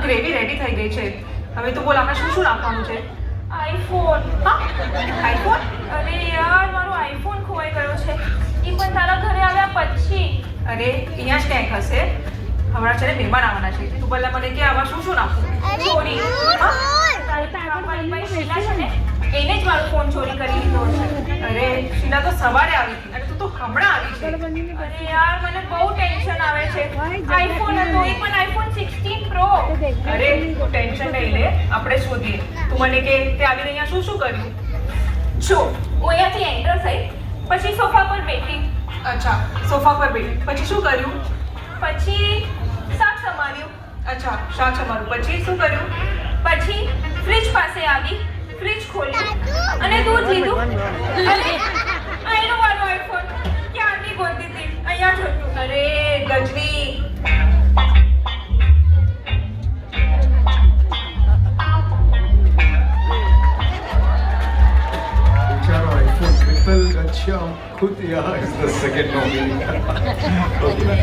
Gravy ready થઈ ગઈ છે. હવે તું બોલ આપણે શું શું નાખવાનું છે? આઈફોન. હા આઈફોન? અરે યાર મારો આઈફોન ખોવાઈ ગયો છે. એ પણ તારા ઘરે આવ્યા પછી. અરે અહીંયા જ ક્યાંક હશે. હમણાં છે ને મહેમાન આવવાના છે. તું પહેલા મને કે આમાં શું શું નાખું? ચોરી. તારી કામવાળી ભાઈ શીલા છે ને એને જ મારો ફોન ચોરી કરી લીધો છે. અરે શીલા તો સવારે આવી હતી અને તું તો હમણાં આવી છે. અરે યાર મને બહુ ટેન્શન આવે છે. આઈફોન હતો એ પણ આઈફોન 16 પ્રો. અરે તું ટેન્શન નહીં લે, આપણે શોધીએ. તું મને કે તે આવીને અહીંયા શું શું કર્યું? જો હું અહીંયાથી એન્ટર થઈ પછી સોફા પર બેઠી. અચ્છા, સોફા પર બેઠી. પછી શું કર્યું? પછી શાક સમાર્યું. અચ્છા, શાક સમારું. પછી શું કર્યું? પછી ફ્રિજ પાસે આવી, ફ્રિજ ખોલ્યું અને દૂધ લીધું. અરે આયનો મારો આઈફોન ક્યારની ગોતી હતી, અહીંયા જ હતું. અરે ગજની, Bicharo iPhone triple Ghanshyam Khutia is the second nominee. Okay.